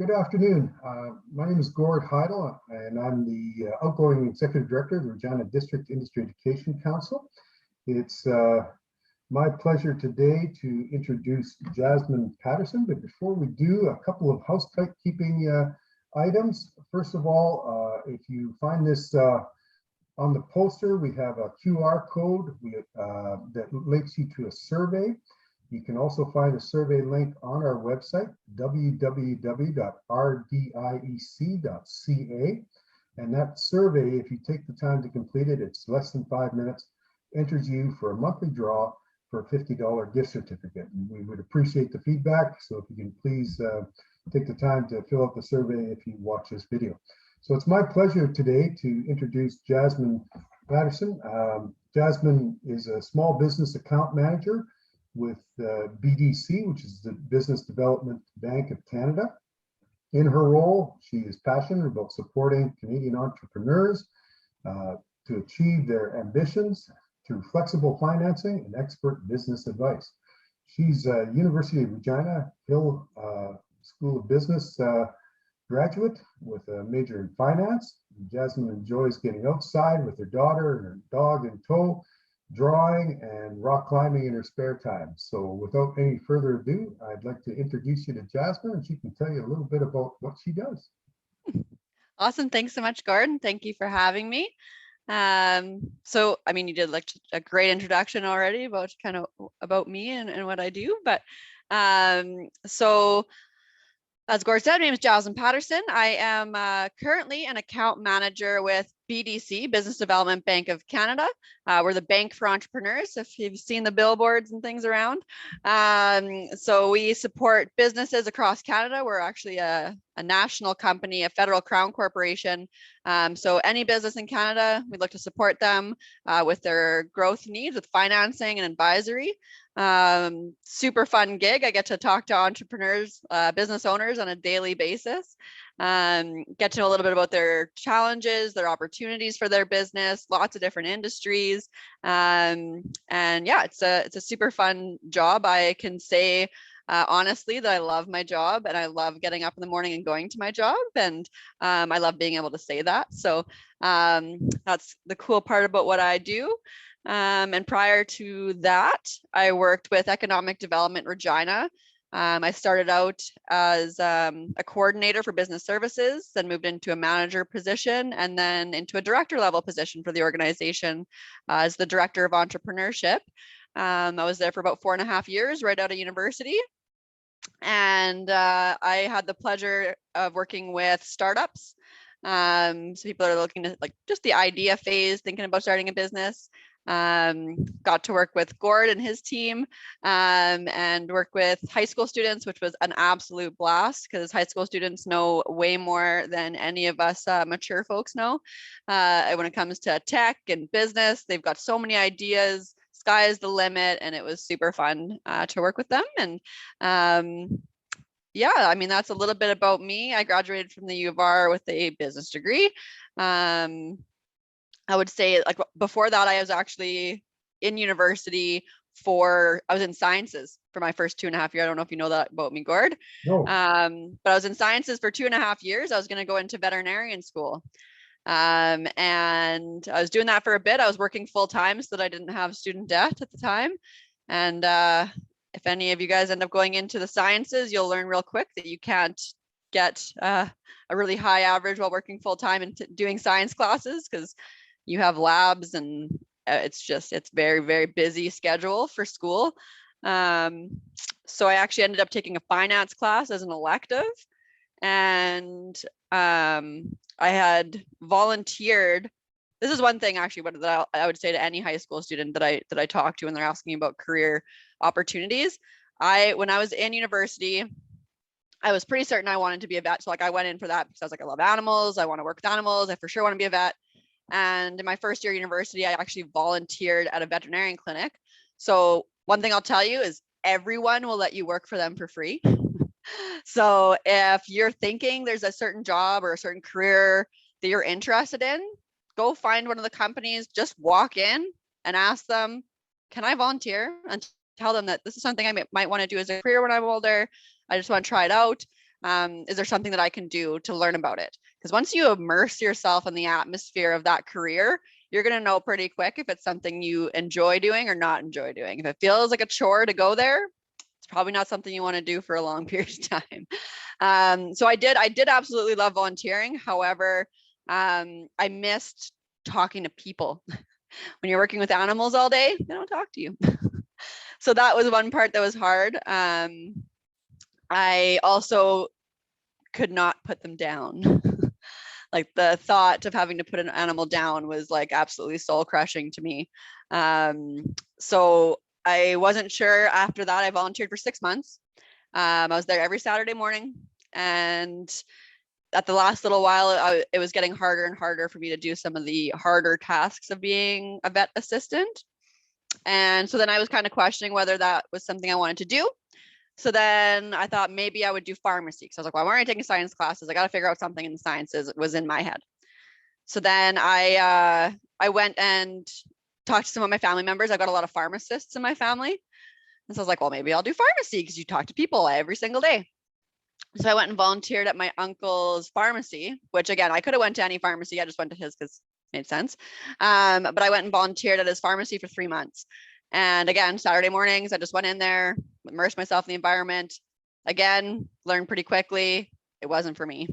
Good afternoon. My name is Gord Heidel, and I'm the outgoing Executive Director of the Regina District Industry Education Council. It's my pleasure today to introduce Jasmine Patterson, but before we do, a couple of housekeeping items. First of all, if you find this on the poster, we have a QR code that links you to a survey. You can also find a survey link on our website, www.rdiec.ca. And that survey, if you take the time to complete it, it's less than 5 minutes, enters you for a monthly draw for a $50 gift certificate. And we would appreciate the feedback. So if you can please take the time to fill out the survey if you watch this video. So it's my pleasure today to introduce Jasmine Patterson. Jasmine is a small business account manager with BDC, which is the Business Development Bank of Canada. In her role, she is passionate about supporting Canadian entrepreneurs to achieve their ambitions through flexible financing and expert business advice. She's a University of Regina Hill School of Business graduate with a major in finance. Jasmine enjoys getting outside with her daughter and her dog in tow, drawing and rock climbing in her spare time. So without any further ado, I'd like to introduce you to Jasmine, and she can tell you a little bit about what she does. Awesome. Thanks so much, Gordon. Thank you for having me. So, I mean, you did like a great introduction already about kind of about me and what I do. But so as Gordon said, my name is Jasmine Patterson. I am currently an account manager with BDC, Business Development Bank of Canada. We're the bank for entrepreneurs, if you've seen the billboards and things around. So we support businesses across Canada. We're actually a national company, a federal crown corporation. So any business in Canada, we look to support them with their growth needs, with financing and advisory. Super fun gig. I get to talk to entrepreneurs, business owners on a daily basis, get to know a little bit about their challenges, their opportunities for their business, lots of different industries. And yeah, it's a super fun job. I can say honestly that I love my job and I love getting up in the morning and going to my job. And I love being able to say that. So that's the cool part about what I do. And prior to that, I worked with Economic Development Regina. I started out as a coordinator for business services, then moved into a manager position, and then into a director level position for the organization as the director of entrepreneurship. I was there for about 4.5 years, right out of university. And I had the pleasure of working with startups. So people are looking to like just the idea phase, thinking about starting a business. Got to work with Gord and his team and work with high school students, which was an absolute blast because high school students know way more than any of us mature folks know when it comes to tech and business. They've got so many ideas, sky is the limit, and it was super fun to work with them. And yeah, I mean, that's a little bit about me. I graduated from the U of R with a business degree. I would say like before that, I was actually in university I was in sciences for my first 2.5 years. I don't know if you know that about me, Gord. No. But I was in sciences for 2.5 years. I was going to go into veterinarian school. And I was doing that for a bit. I was working full time so that I didn't have student debt at the time. And if any of you guys end up going into the sciences, you'll learn real quick that you can't get a really high average while working full time and doing science classes because you have labs and it's very, very busy schedule for school. So I actually ended up taking a finance class as an elective, and I had volunteered. This is one thing actually that I would say to any high school student that I talk to when they're asking about career opportunities. When I was in university, I was pretty certain I wanted to be a vet. So like I went in for that because I was like, I love animals. I want to work with animals. I for sure want to be a vet. And in my first year of university, I actually volunteered at a veterinarian clinic. So one thing I'll tell you is everyone will let you work for them for free. So if you're thinking there's a certain job or a certain career that you're interested in, go find one of the companies, just walk in and ask them, can I volunteer? And tell them that this is something I might want to do as a career when I'm older. I just want to try it out. Is there something that I can do to learn about it? Because once you immerse yourself in the atmosphere of that career, you're going to know pretty quick if it's something you enjoy doing or not enjoy doing. If it feels like a chore to go there, it's probably not something you want to do for a long period of time. So I did absolutely love volunteering. However, I missed talking to people. When you're working with animals all day, they don't talk to you. So that was one part that was hard. I also could not put them down. Like the thought of having to put an animal down was like absolutely soul crushing to me. So I wasn't sure. After that, I volunteered for 6 months. I was there every Saturday morning, and at the last little while, it was getting harder and harder for me to do some of the harder tasks of being a vet assistant. And so then I was kind of questioning whether that was something I wanted to do. So then I thought maybe I would do pharmacy. So I was like, well, I'm already taking science classes. I got to figure out something in the sciences. It was in my head. So then I went and talked to some of my family members. I've got a lot of pharmacists in my family. And so I was like, well, maybe I'll do pharmacy because you talk to people every single day. So I went and volunteered at my uncle's pharmacy, which again, I could have went to any pharmacy. I just went to his because it made sense. But I went and volunteered at his pharmacy for 3 months. And again, Saturday mornings, I just went in there, immersed myself in the environment. Again, learned pretty quickly. It wasn't for me.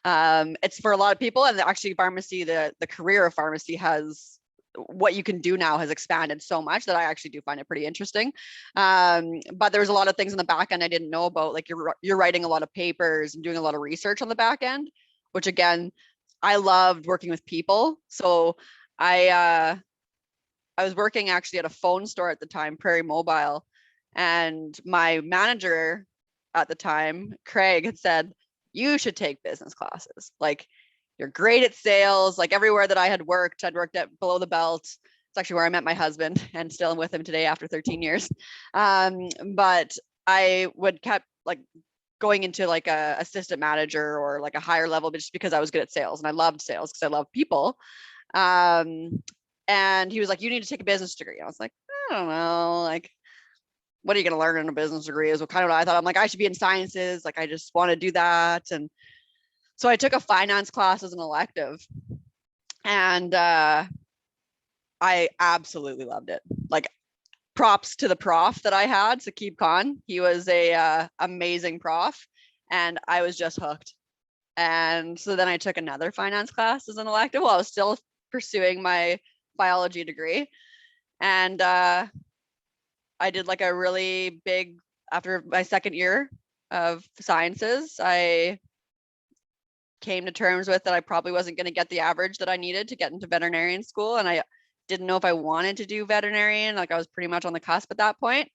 It's for a lot of people. And actually pharmacy, the career of pharmacy has, what you can do now has expanded so much that I actually do find it pretty interesting. But there's a lot of things in the back end I didn't know about. Like you're writing a lot of papers and doing a lot of research on the back end, which again, I loved working with people. So I was working actually at a phone store at the time, Prairie Mobile, and my manager at the time, Craig, had said, you should take business classes. Like you're great at sales. Like everywhere that I had worked, I'd worked at Below the Belt. It's actually where I met my husband and still am with him today after 13 years. But I would kept like going into like a assistant manager or like a higher level just because I was good at sales and I loved sales because I love people. And he was like, you need to take a business degree. I was like, I don't know, like, what are you going to learn in a business degree is what kind of what I thought. I'm like, I should be in sciences. Like, I just want to do that. And so I took a finance class as an elective, and I absolutely loved it. Like, props to the prof that I had, Saqib Khan. He was a amazing prof, and I was just hooked. And so then I took another finance class as an elective while I was still pursuing my biology degree. And I did like a really big, after my second year of sciences, I came to terms with that I probably wasn't going to get the average that I needed to get into veterinarian school. And I didn't know if I wanted to do veterinarian. Like I was pretty much on the cusp at that point.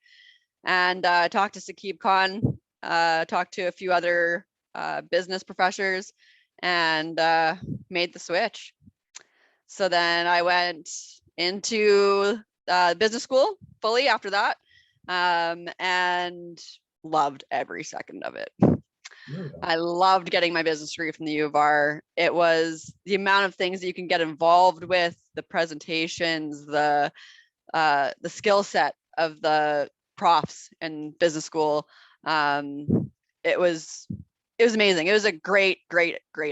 And I talked to Saqib Khan, talked to a few other business professors, and made the switch. So then I went into business school fully after that, and loved every second of it. I loved getting my business degree from the U of R. It was the amount of things that you can get involved with, the presentations, the skill set of the profs in business school. It was amazing. It was a great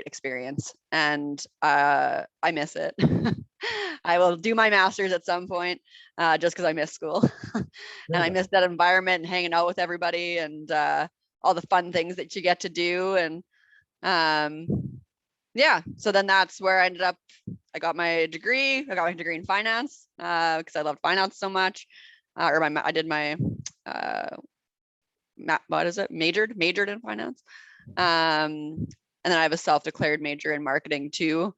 experience, and I miss it. I will do my master's at some point, just because I miss school. And I miss that environment and hanging out with everybody and all the fun things that you get to do. And yeah, so then that's where I ended up. I got my degree. I got my degree in finance because I loved finance so much. I did my majored in finance. And then I have a self-declared major in marketing too.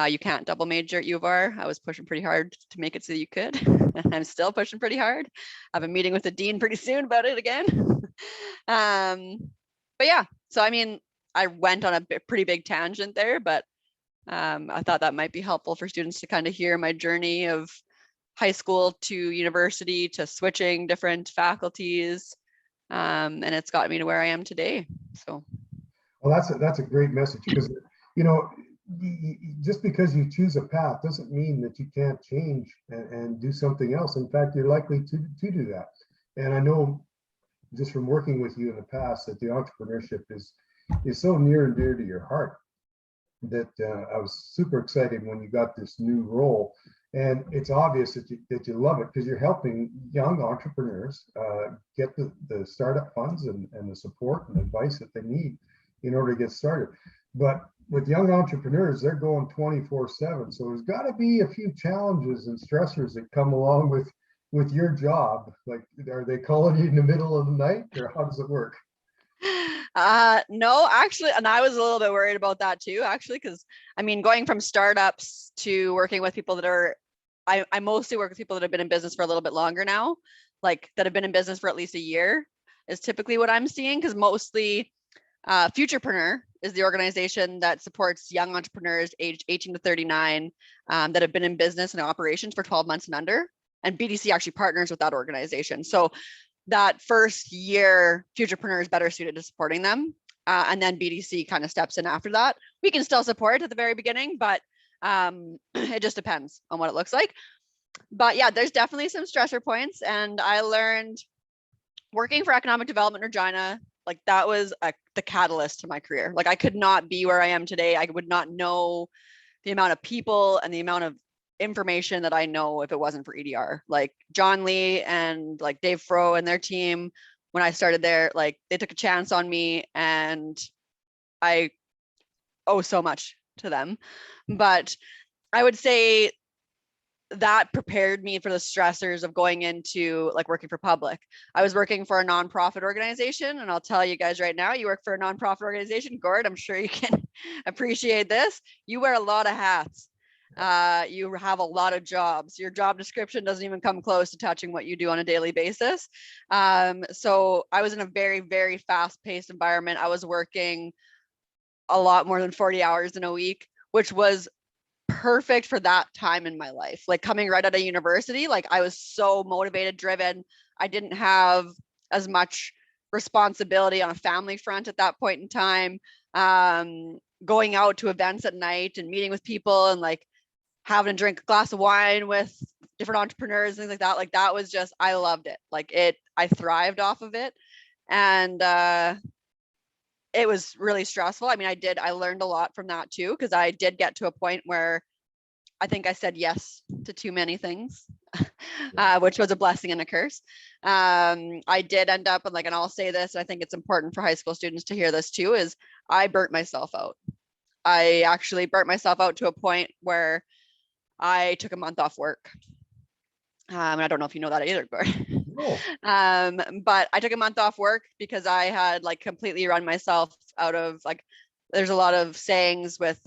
You can't double major at U of R. I was pushing pretty hard to make it so you could. And I'm still pushing pretty hard. I have a meeting with the dean pretty soon about it again. But yeah, so I mean, I went on a pretty big tangent there, but I thought that might be helpful for students to kind of hear my journey of high school to university to switching different faculties. And it's got me to where I am today. So. Well, that's a great message, because, you know, just because you choose a path doesn't mean that you can't change and do something else. In fact, you're likely to do that. And I know just from working with you in the past that the entrepreneurship is is so near and dear to your heart that I was super excited when you got this new role. And it's obvious that you love it because you're helping young entrepreneurs get the startup funds and the support and advice that they need in order to get started. But with young entrepreneurs, they're going 24/7. So there's got to be a few challenges and stressors that come along with your job. Like, are they calling you in the middle of the night, or how does it work? No, actually, and I was a little bit worried about that too, actually, because I mean, going from startups to working with people that are, I mostly work with people that have been in business for a little bit longer now, like that have been in business for at least a year is typically what I'm seeing, because mostly Futurepreneur is the organization that supports young entrepreneurs aged 18 to 39 that have been in business and operations for 12 months and under. And BDC actually partners with that organization. So that first year, Futurepreneur is better suited to supporting them. And then BDC kind of steps in after that. We can still support at the very beginning, but it just depends on what it looks like. But yeah, there's definitely some stressor points. And I learned working for economic development in Regina, like that was the catalyst to my career. Like I could not be where I am today. I would not know the amount of people and the amount of information that I know if it wasn't for EDR. Like John Lee and like Dave Fro and their team, when I started there, like they took a chance on me and I owe so much to them. But I would say that prepared me for the stressors of going into like working for public. I was working for a nonprofit organization, and I'll tell you guys right now, you work for a nonprofit organization, Gord, I'm sure you can appreciate this. You wear a lot of hats. You have a lot of jobs. Your job description doesn't even come close to touching what you do on a daily basis. So I was in a very, very fast-paced environment. I was working a lot more than 40 hours in a week, which was perfect for that time in my life. Like coming right out of university, like I was so motivated, driven. I didn't have as much responsibility on a family front at that point in time. Going out to events at night and meeting with people and like having to drink a glass of wine with different entrepreneurs and things like that. Like that was just, I loved it. Like I thrived off of it. And it was really stressful. I mean, I learned a lot from that too, because I did get to a point where I think I said yes to too many things, which was a blessing and a curse. I did end up, and I'll say this, and I think it's important for high school students to hear this too, is I burnt myself out. I actually burnt myself out to a point where I took a month off work. And I don't know if you know that either, Gord. No. But I took a month off work because I had like completely run myself out of like, there's a lot of sayings with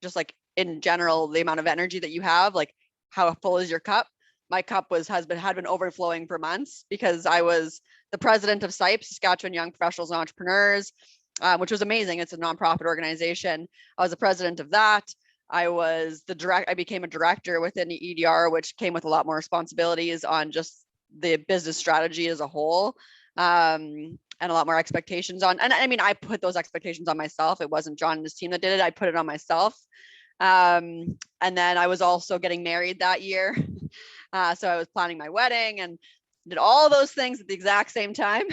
just like in general, the amount of energy that you have, like how full is your cup? My cup had been overflowing for months because I was the president of SIPE, Saskatchewan Young Professionals and Entrepreneurs, which was amazing. It's a nonprofit organization. I was the president of that. I became a director within the EDR, which came with a lot more responsibilities on just the business strategy as a whole, and a lot more expectations on. And I mean, I put those expectations on myself. It wasn't John and his team that did it. I put it on myself. And then I was also getting married that year. So I was planning my wedding and did all those things at the exact same time.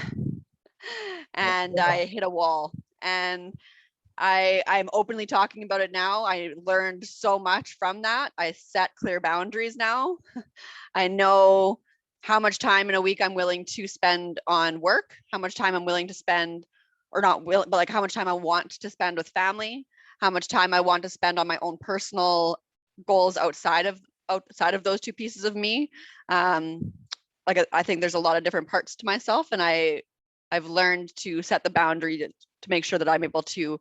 And I hit a wall. And I'm openly talking about it now. I learned so much from that. I set clear boundaries now. I know how much time in a week I'm willing to spend on work, how much time I'm willing to spend, or not will, but like how much time I want to spend with family, how much time I want to spend on my own personal goals outside of those two pieces of me. I think there's a lot of different parts to myself, and I've learned to set the boundary to make sure that I'm able to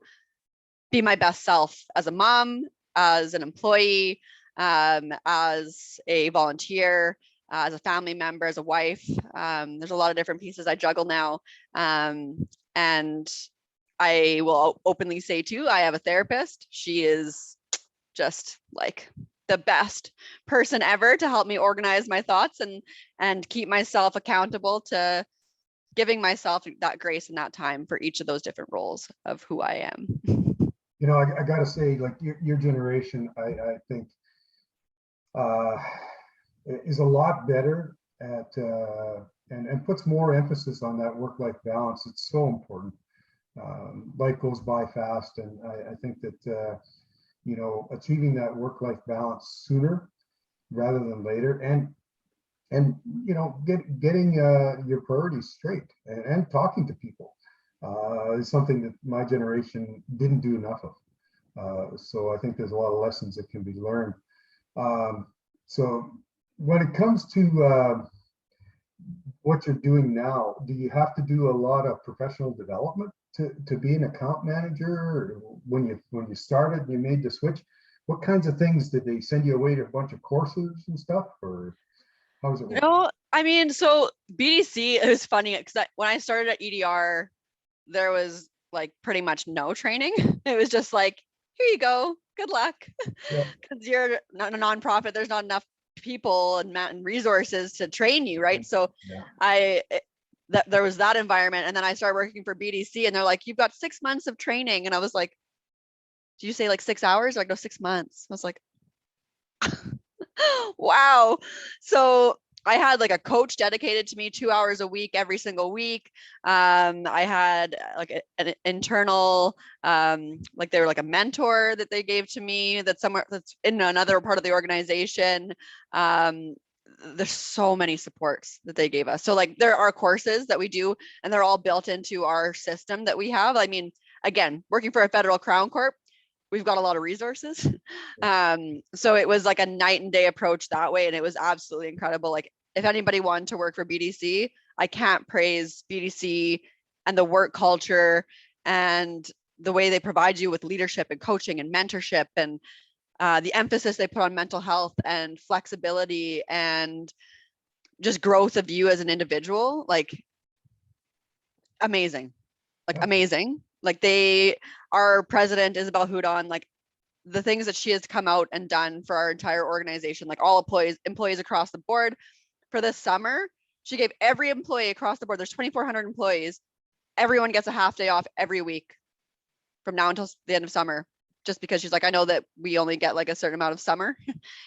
be my best self as a mom, as an employee, as a volunteer, as a family member, as a wife. There's a lot of different pieces I juggle now. And I will openly say too, I have a therapist. She is just like the best person ever to help me organize my thoughts and keep myself accountable to giving myself that grace and that time for each of those different roles of who I am. You know, I got to say, like your generation, I think is a lot better at and puts more emphasis on that work-life balance. It's so important. Life goes by fast, and I think that you know, achieving that work-life balance sooner rather than later, and you know, getting your priorities straight, and talking to people is something that my generation didn't do enough of. So I think there's a lot of lessons that can be learned. Um, so when it comes to what you're doing now, do you have to do a lot of professional development to be an account manager? Or when you started, you made the switch. What kinds of things did they send you away to a bunch of courses and stuff, or how does it work? No, I mean, so BDC, it was funny because when I started at EDR, there was like pretty much no training. It was just like, here you go, good luck. Yeah, Because you're not a nonprofit, there's not enough people and resources to train you, right? So yeah, there was that environment. And then I started working for BDC and they're like, you've got 6 months of training. And I was like, did you say like 6 hours? Like, no, 6 months. I was like, wow. So I had like a coach dedicated to me 2 hours a week, every single week. I had like an internal, like they were like a mentor that they gave to me that's somewhere that's in another part of the organization. There's so many supports that they gave us. So like there are courses that we do and they're all built into our system that we have. I mean, again, working for a federal crown corp, we've got a lot of resources. So it was like a night and day approach that way. And it was absolutely incredible. Like if anybody wanted to work for BDC, I can't praise BDC and the work culture and the way they provide you with leadership and coaching and mentorship and the emphasis they put on mental health and flexibility and just growth of you as an individual. Like amazing, like yeah, amazing. Like our president, Isabel Hudon, like the things that she has come out and done for our entire organization, like all employees across the board for this summer, she gave every employee across the board, there's 2,400 employees, everyone gets a half day off every week from now until the end of summer, just because she's like, I know that we only get like a certain amount of summer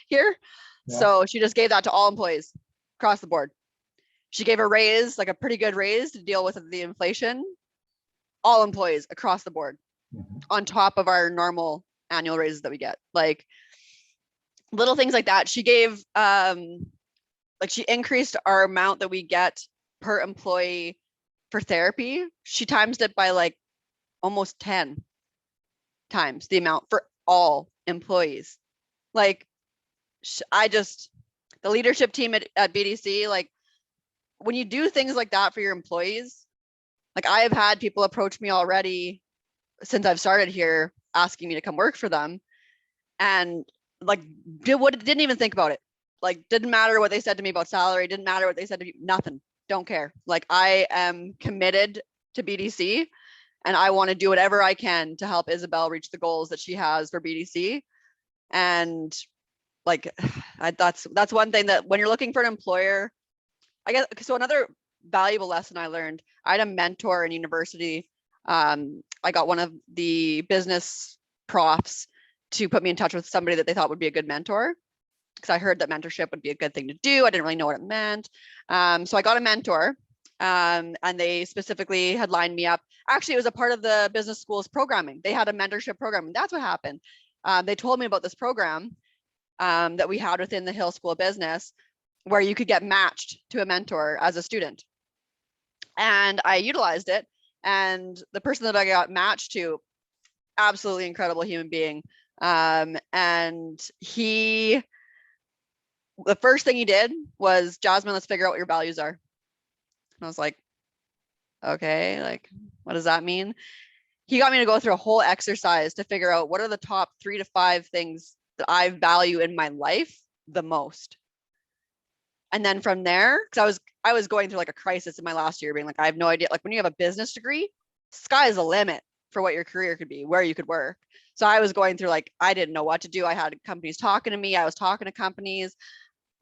here. yeah. So she just gave that to all employees across the board. She gave a raise, like a pretty good raise to deal with the inflation, all employees across the board, Mhm. on top of our normal annual raises that we get. Like little things like that. She gave like she increased our amount that we get per employee for therapy. She times it by like almost 10 times the amount for all employees. Like the leadership team at BDC, like when you do things like that for your employees, like I have had people approach me already since I've started here asking me to come work for them, and like didn't even think about it. Like didn't matter what they said to me about salary, didn't matter what they said to me, nothing. Don't care. Like I am committed to BDC and I want to do whatever I can to help Isabel reach the goals that she has for BDC. And like that's one thing that when you're looking for an employer, I guess. So another valuable lesson I learned, I had a mentor in university. I got one of the business profs to put me in touch with somebody that they thought would be a good mentor, because I heard that mentorship would be a good thing to do. I didn't really know what it meant. So I got a mentor, and they specifically had lined me up. Actually, it was a part of the business school's programming. They had a mentorship program, and that's what happened. They told me about this program that we had within the Hill School of Business, where you could get matched to a mentor as a student. And I utilized it. And the person that I got matched to, absolutely incredible human being. And the first thing he did was, Jasmine, let's figure out what your values are. And I was like, okay, like, what does that mean? He got me to go through a whole exercise to figure out what are the top 3 to 5 things that I value in my life the most. And then from there, because I was going through like a crisis in my last year, being like, I have no idea. Like when you have a business degree, sky is the limit for what your career could be, where you could work. So I was going through like, I didn't know what to do. I had companies talking to me. I was talking to companies.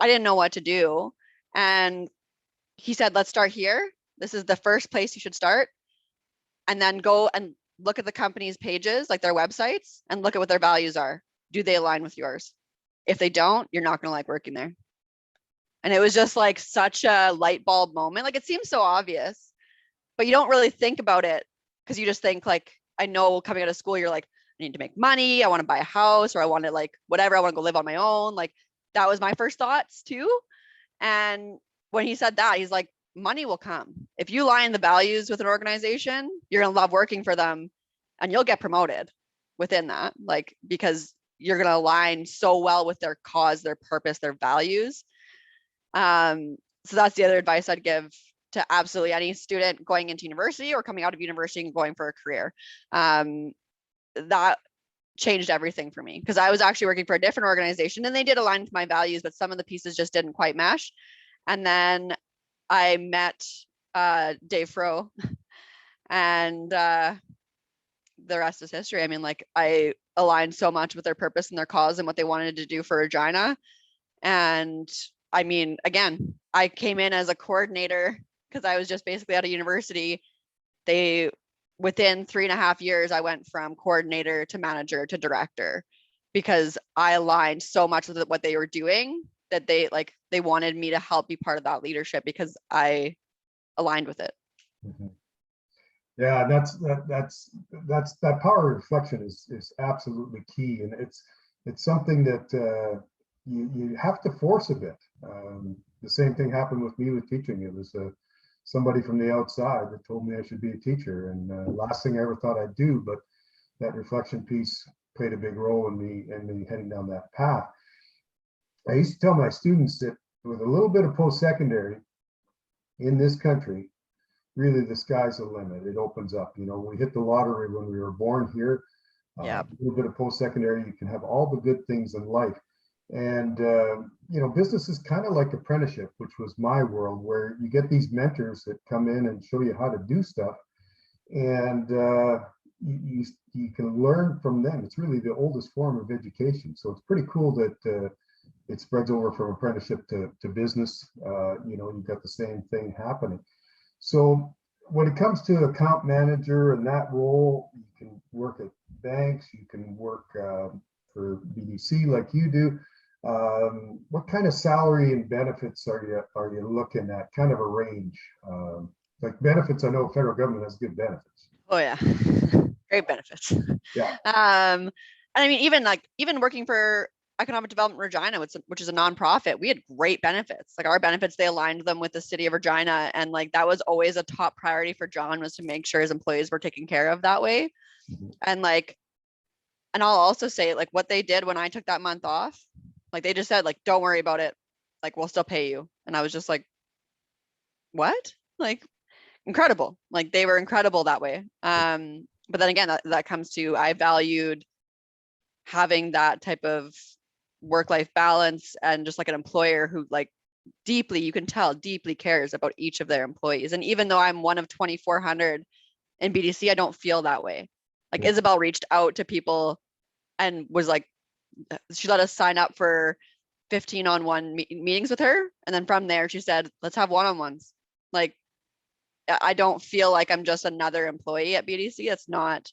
I didn't know what to do. And he said, let's start here. This is the first place you should start. And then go and look at the company's pages, like their websites, and look at what their values are. Do they align with yours? If they don't, you're not going to like working there. And it was just like such a light bulb moment. Like it seems so obvious, but you don't really think about it because you just think like, I know coming out of school, you're like, I need to make money. I want to buy a house, or I want to like, whatever. I want to go live on my own. Like that was my first thoughts too. And when he said that, he's like, money will come. If you align the values with an organization, you're going to love working for them and you'll get promoted within that, like, because you're going to align so well with their cause, their purpose, their values. So that's the other advice I'd give to absolutely any student going into university or coming out of university and going for a career. That changed everything for me, because I was actually working for a different organization and they did align with my values, but some of the pieces just didn't quite mesh. And then I met Dave Fro, and the rest is history. I mean, like, I aligned so much with their purpose and their cause and what they wanted to do for Regina. And I mean, again, I came in as a coordinator because I was just basically out of university. Within 3.5 years, I went from coordinator to manager to director, because I aligned so much with what they were doing that they wanted me to help be part of that leadership because I aligned with it. Mhm. Yeah, that power of reflection is absolutely key, and it's something that you have to force a bit. The same thing happened with me with teaching. It was somebody from the outside that told me I should be a teacher, and last thing I ever thought I'd do, but that reflection piece played a big role in me heading down that path. I used to tell my students that with a little bit of post-secondary in this country, really the sky's the limit. It opens up. You know, we hit the lottery when we were born here. Yeah. A little bit of post-secondary, you can have all the good things in life. And you know, business is kind of like apprenticeship, which was my world, where you get these mentors that come in and show you how to do stuff, and you can learn from them. It's really the oldest form of education. So it's pretty cool that it spreads over from apprenticeship to business. You know, you've got the same thing happening. So when it comes to account manager and that role, you can work at banks, you can work for BDC like you do. What kind of salary and benefits are you looking at? Kind of a range. Like benefits, I know federal government has good benefits. Oh yeah, great benefits. Yeah. And I mean, even working for Economic Development Regina, which is a nonprofit, we had great benefits. Like our benefits, they aligned them with the city of Regina, and like that was always a top priority for John, was to make sure his employees were taken care of that way. Mm-hmm. And I'll also say, like, what they did when I took that month off, like they just said, like, don't worry about it, like we'll still pay you. And I was just like, what? Like, incredible. Like they were incredible that way. But then again, that comes to, I valued having that type of work-life balance, and just like an employer who like deeply, you can tell, deeply cares about each of their employees. And even though I'm one of 2,400 in BDC, I don't feel that way. Like Isabel reached out to people and was like, she let us sign up for 15 on-one meetings with her. And then from there, she said, let's have one-on-ones. Like, I don't feel like I'm just another employee at BDC. It's not.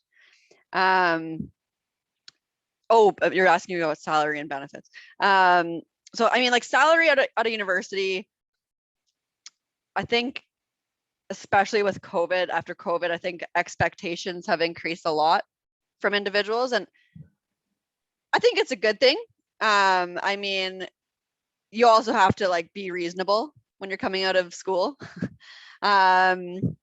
Oh, you're asking me about salary and benefits. So I mean, like salary at a university, I think, especially with COVID, after COVID, I think expectations have increased a lot from individuals, and I think it's a good thing. I mean, you also have to like be reasonable when you're coming out of school. And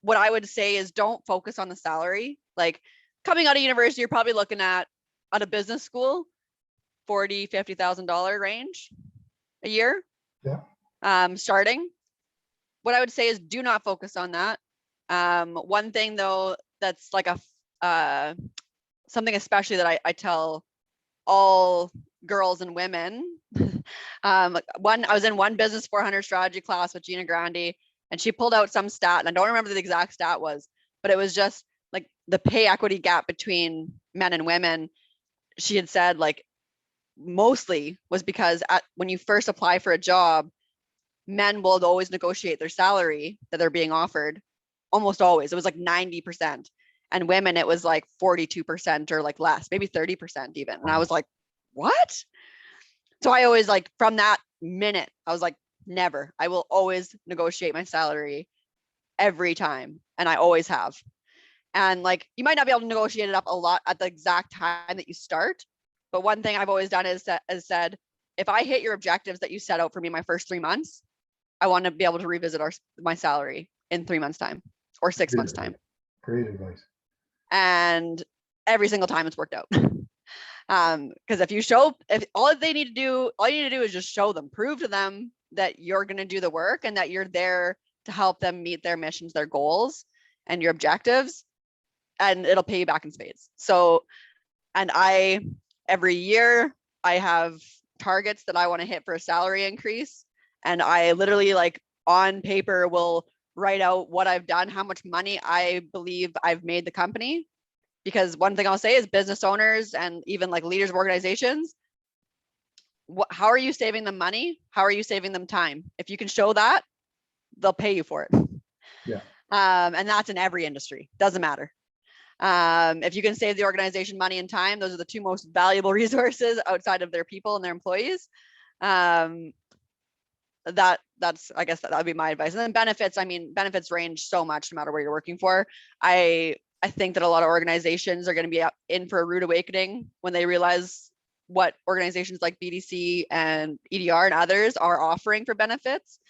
what I would say is, don't focus on the salary. Like coming out of university, you're probably looking at a business school, $40,000-$50,000 range a year. Yeah. Starting. What I would say is, do not focus on that. One thing though, that's like something especially that I tell all girls and women. I was in one business 400 strategy class with Gina Grandi, and she pulled out some stat, and I don't remember the exact stat was, but it was just like the pay equity gap between men and women. She had said like mostly was because when you first apply for a job, men will always negotiate their salary that they're being offered. Almost always. It was like 90%. And women, it was like 42% or like less, maybe 30% even. And I was like, what? So I always, like, from that minute, I was like, never. I will always negotiate my salary every time. And I always have. And like, you might not be able to negotiate it up a lot at the exact time that you start. But one thing I've always done is said, if I hit your objectives that you set out for me my first 3 months, I want to be able to revisit my salary in 3 months time or 6 months time. Great advice. And every single time it's worked out. Because if all you need to do is just show them, prove to them that you're going to do the work and that you're there to help them meet their missions, their goals, and your objectives, and it'll pay you back in spades. So, and every year I have targets that I want to hit for a salary increase. And I literally, like, on paper will write out what I've done, how much money I believe I've made the company. Because one thing I'll say is business owners and even like leaders of organizations, how are you saving them money? How are you saving them time? If you can show that, they'll pay you for it. Yeah. And that's in every industry, doesn't matter. If you can save the organization money and time, those are the two most valuable resources outside of their people and their employees. I guess that would be my advice. And then benefits, I mean, benefits range so much no matter where you're working for. I think that a lot of organizations are going to be in for a rude awakening when they realize what organizations like BDC and EDR and others are offering for benefits.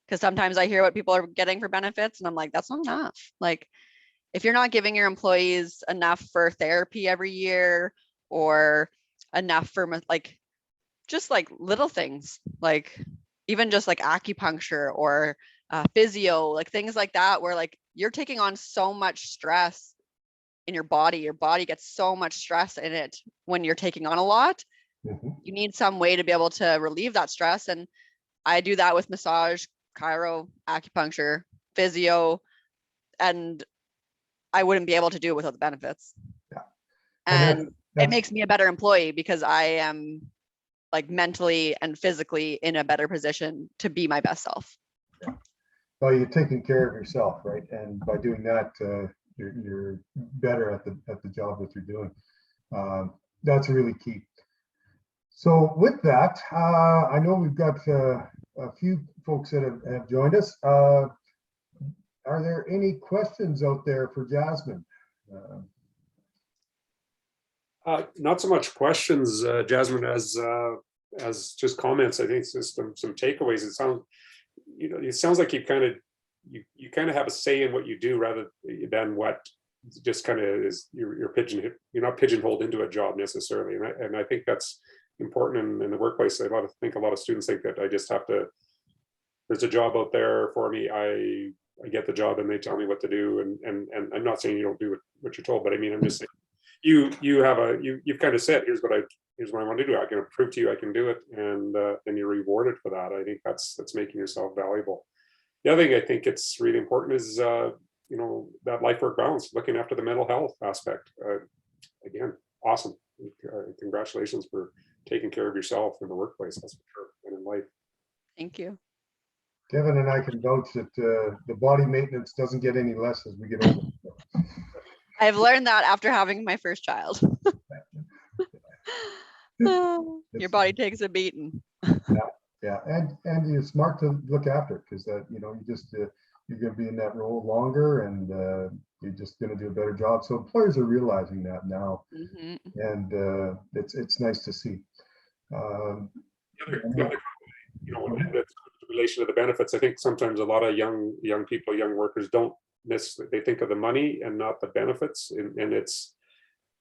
Because sometimes I hear what people are getting for benefits and I'm like, that's not enough. Like, if you're not giving your employees enough for therapy every year or enough for like, just like little things, like even just like acupuncture or physio, like things like that, where like you're taking on so much stress in your body gets so much stress in it when you're taking on a lot. You need some way to be able to relieve that stress. And I do that with massage, chiro, acupuncture, physio, and I wouldn't be able to do it without the benefits. Yeah. And it makes me a better employee because I am like mentally and physically in a better position to be my best self. Yeah. Well, you're taking care of yourself, right? And by doing that, you're better at the job that you're doing. That's really key. So with that, I know we've got a few folks that have joined us. Are there any questions out there for Jasmine? Not so much questions, Jasmine, as just comments. I think it's just some takeaways. It sounds like you kind of have a say in what you do rather than what just kind of is you're not pigeonholed into a job necessarily. And I think that's important in the workplace. I think a lot of students think that I just have to, there's a job out there for me. I get the job and they tell me what to do. And I'm not saying you don't do what you're told, but I mean, I'm just saying you've kind of said, here's what I want to do. I can prove to you I can do it, and you're rewarded for that. I think that's making yourself valuable. The other thing I think it's really important is that life-work balance, looking after the mental health aspect. Again, awesome. Congratulations for taking care of yourself in the workplace, that's for sure, and in life. Thank you. Kevin and I can vouch that the body maintenance doesn't get any less as we get older. I've learned that after having my first child. Your body takes a beating. Yeah, and you're smart to look after it because you're going to be in that role longer, and you're just going to do a better job. So employers are realizing that now, and it's nice to see. The other in relation to the benefits, I think sometimes a lot of young people, young workers don't necessarily, they think of the money and not the benefits, and it's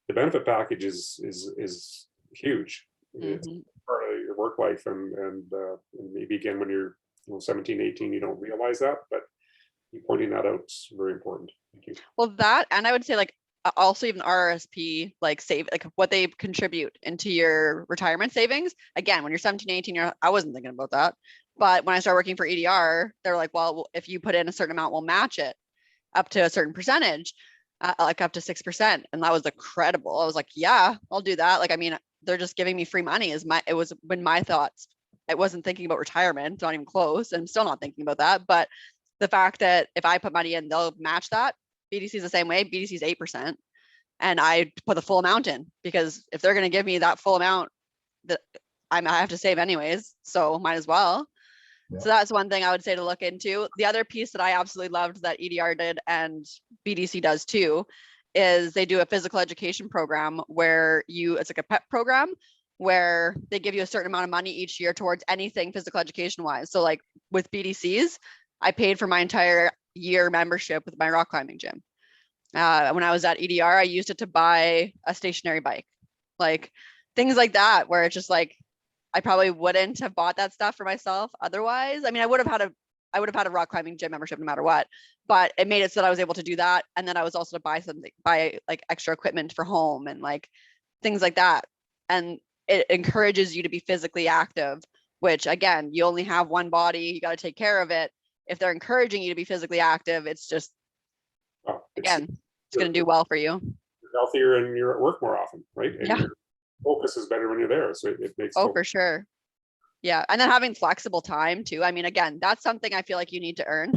the benefit package is huge. It's part of your work life, and maybe again when you're 17, 18, you don't realize that, but you pointing that out is very important. Thank you. Well, that, and I would say like also even RRSP, like what they contribute into your retirement savings. Again, when you're 17, 18, I wasn't thinking about that. But when I started working for EDR, they're like, well, if you put in a certain amount, we'll match it up to a certain percentage, like up to 6%. And that was incredible. I was like, yeah, I'll do that. Like, I mean, they're just giving me free money it was when my thoughts, I wasn't thinking about retirement, not even close. And I'm still not thinking about that. But the fact that if I put money in, they'll match that. BDC is the same way. BDC is 8%. And I put the full amount in, because if they're going to give me that full amount, that I have to save anyways, so might as well. So that's one thing I would say to look into. The other piece that I absolutely loved that EDR did and BDC does too, is they do a physical education program where it's like a PEP program where they give you a certain amount of money each year towards anything physical education wise. So like with BDCs, I paid for my entire year membership with my rock climbing gym. When I was at EDR, I used it to buy a stationary bike, like things like that, where it's just like, I probably wouldn't have bought that stuff for myself otherwise. I mean, I would have had a rock climbing gym membership no matter what, but it made it so that I was able to do that. And then I was also to buy like extra equipment for home and like things like that. And it encourages you to be physically active, which again, you only have one body, you got to take care of it. If they're encouraging you to be physically active, it's just, again, it's going to do well for you. You're healthier and you're at work more often, right? And Yeah. your focus is better when you're there. So it makes For sure. Yeah. And then having flexible time too. I mean, again, that's something I feel like you need to earn.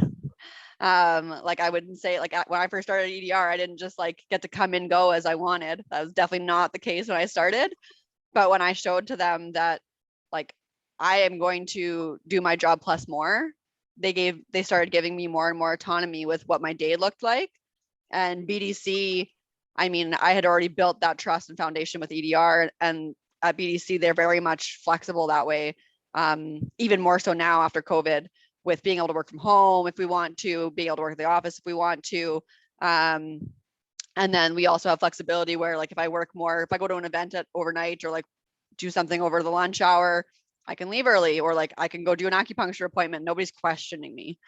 Like I wouldn't say like when I first started EDR, I didn't just like get to come and go as I wanted. That was definitely not the case when I started. But when I showed to them that like I am going to do my job plus more, they started giving me more and more autonomy with what my day looked like. And BDC, I mean, I had already built that trust and foundation with EDR, and at BDC, they're very much flexible that way. Even more so now after COVID, with being able to work from home if we want to, being able to work at the office if we want to. And then we also have flexibility where like if I work more, if I go to an event overnight or like do something over the lunch hour, I can leave early, or like I can go do an acupuncture appointment. Nobody's questioning me.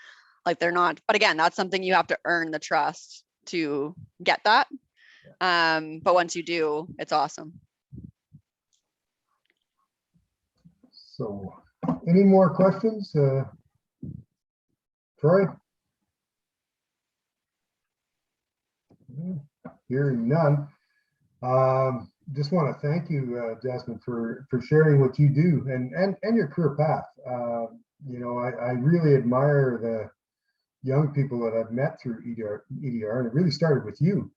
Like they're not, but again, that's something you have to earn the trust to get that. But once you do, it's awesome. So any more questions? Troy? Hearing none. Just want to thank you, Jasmine, for sharing what you do and your career path. You know, I really admire the young people that I've met through EDR, and it really started with you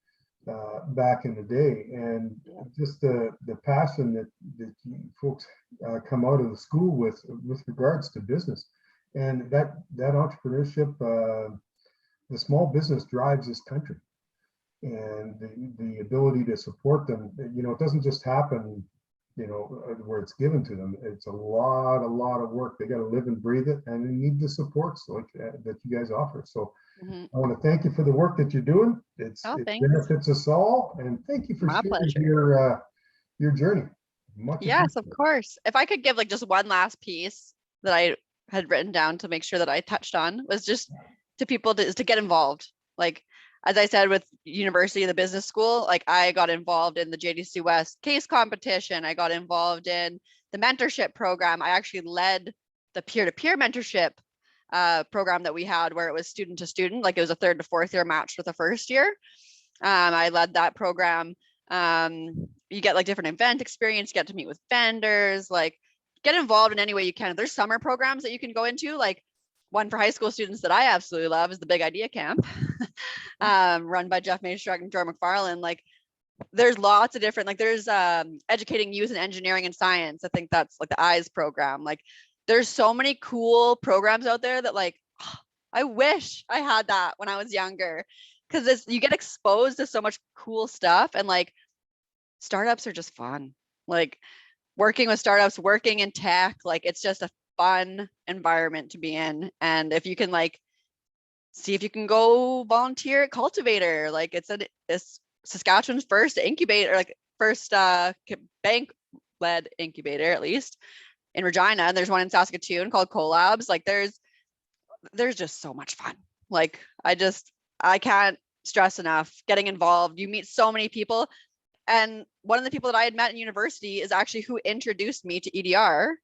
back in the day, and just the passion that you folks come out of the school with regards to business, and that entrepreneurship, the small business drives this country, and the ability to support them. You know, it doesn't just happen, you know, where it's given to them. It's a lot of work. They got to live and breathe it, and they need the supports like that you guys offer. So I want to thank you for the work that you're doing. It benefits us all, and thank you for sharing your journey. Yes, of course. If I could give like just one last piece that I had written down to make sure that I touched on, was just to people to get involved. Like, as I said, with university, the business school, like I got involved in the JDC West case competition. I got involved in the mentorship program. I actually led the peer-to-peer mentorship program that we had, where it was student to student, like it was a 3rd to 4th year matched with a 1st year. I led that program. You get like different event experience, get to meet with vendors, like get involved in any way you can. There's summer programs that you can go into, like one for high school students that I absolutely love is the Big Idea Camp, run by Jeff Maestrak and Joe McFarland. Like there's lots of different, like there's educating youth in engineering and science. I think that's like the EYES program. Like there's so many cool programs out there that like, I wish I had that when I was younger, because you get exposed to so much cool stuff, and like startups are just fun. Like working with startups, working in tech, like it's just a fun environment to be in. And if you can like see if you can go volunteer at Cultivator, like it's Saskatchewan's first incubator, like first bank led incubator, at least in Regina, and there's one in Saskatoon called Collabs. Like there's just so much fun. Like I can't stress enough getting involved. You meet so many people, and one of the people that I had met in university is actually who introduced me to EDR.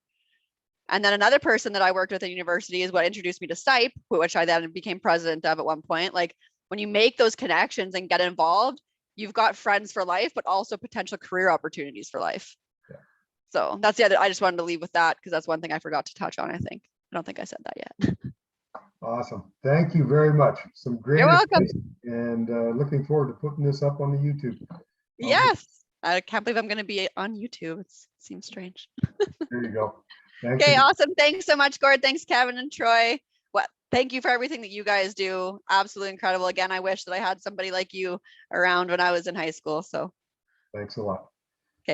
And then another person that I worked with at university is what introduced me to SIPE, which I then became president of at one point. Like when you make those connections and get involved, you've got friends for life, but also potential career opportunities for life. Yeah. So that's the other, I just wanted to leave with that, because that's one thing I forgot to touch on, I think. I don't think I said that yet. Awesome. Thank you very much. Some great You're welcome. And looking forward to putting this up on the YouTube. Yes. I can't believe I'm going to be on YouTube. It seems strange. There you go. Thanks Okay, again. awesome. Thanks so much, Gord. Thanks, Kevin and Troy. Thank you for everything that you guys do. Absolutely incredible. Again, I wish that I had somebody like you around when I was in high school. So Thanks a lot.